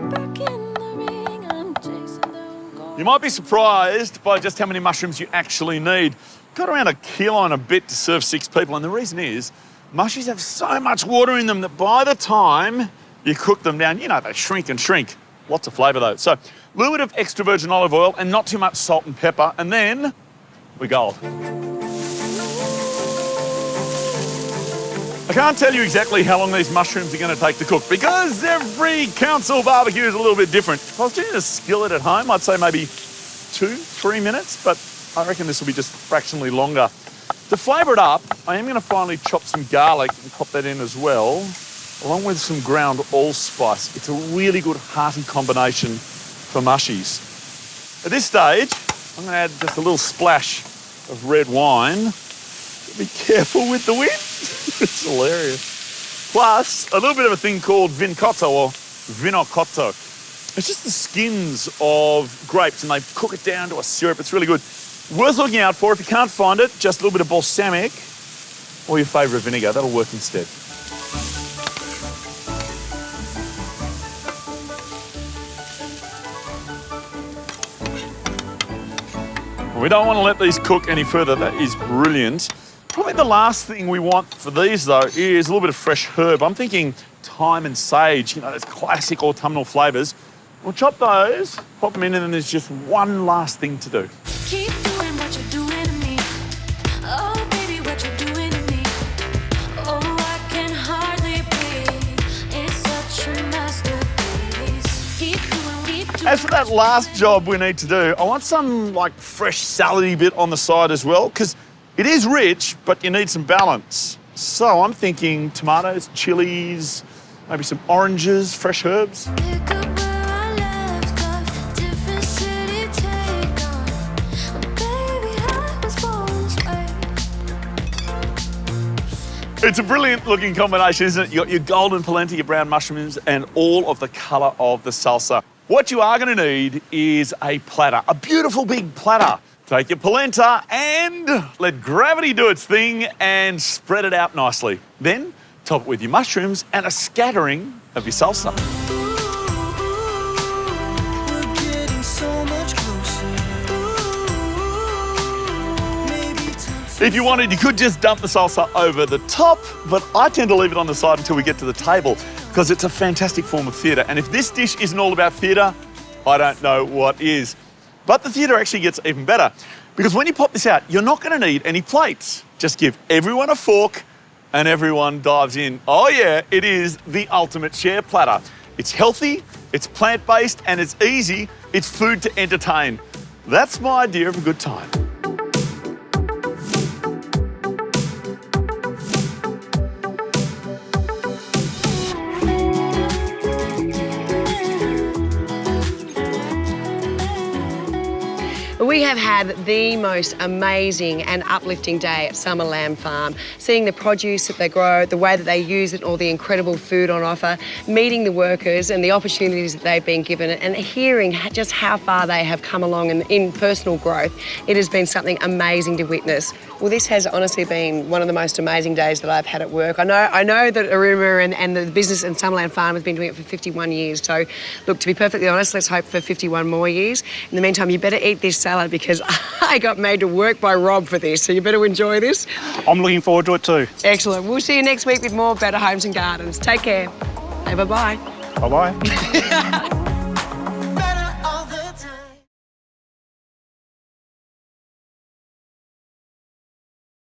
Back in the ring, I'm chasing down gold. You might be surprised by just how many mushrooms you actually need. Got around 1 kilo and a bit to serve 6 people, and the reason is mushies have so much water in them that by the time you cook them down, you know, they shrink and shrink. Lots of flavour though. So, a little bit of extra virgin olive oil and not too much salt and pepper, and then we go. I can't tell you exactly how long these mushrooms are going to take to cook because every council barbecue is a little bit different. If I was doing a skillet at home, I'd say maybe 2-3 minutes, but I reckon this will be just fractionally longer. To flavour it up, I am going to finally chop some garlic and pop that in as well, along with some ground allspice. It's a really good hearty combination for mushies. At this stage, I'm going to add just a little splash of red wine. Be careful with the wind. It's hilarious. Plus, a little bit of a thing called vincotto or vinocotto. It's just the skins of grapes and they cook it down to a syrup. It's really good. Worth looking out for. If you can't find it, just a little bit of balsamic or your favourite vinegar. That'll work instead. We don't want to let these cook any further. That is brilliant. Probably the last thing we want for these, though, is a little bit of fresh herb. I'm thinking thyme and sage, you know, those classic autumnal flavours. We'll chop those, pop them in, and then there's just one last thing to do. Keep doing what you're doing to me. Oh, baby, what you're doing to me. Oh, I can hardly breathe. It's such a masterpiece. Keep doing. As for that last job we need to do, I want some, like, fresh salady bit on the side as well, because it is rich, but you need some balance. So I'm thinking tomatoes, chilies, maybe some oranges, fresh herbs. It's a brilliant looking combination, isn't it? You got your golden polenta, your brown mushrooms, and all of the colour of the salsa. What you are going to need is a platter, a beautiful big platter. Take your polenta and let gravity do its thing and spread it out nicely. Then top it with your mushrooms and a scattering of your salsa. If you wanted, you could just dump the salsa over the top, but I tend to leave it on the side until we get to the table because it's a fantastic form of theatre. And if this dish isn't all about theatre, I don't know what is. But the theatre actually gets even better because when you pop this out, you're not going to need any plates. Just give everyone a fork and everyone dives in. Oh yeah, it is the ultimate share platter. It's healthy, it's plant-based, and it's easy. It's food to entertain. That's my idea of a good time. We have had the most amazing and uplifting day at Summerland Farm, seeing the produce that they grow, the way that they use it, all the incredible food on offer, meeting the workers and the opportunities that they've been given, and hearing just how far they have come along in personal growth. It has been something amazing to witness. Well, this has honestly been one of the most amazing days that I've had at work. I know that Aruma and the business and Summerland Farm has been doing it for 51 years. So, look, to be perfectly honest, let's hope for 51 more years. In the meantime, you better eat this salad because I got made to work by Rob for this, so you better enjoy this. I'm looking forward to it too. Excellent. We'll see you next week with more Better Homes and Gardens. Take care. Hey, bye-bye. Bye-bye.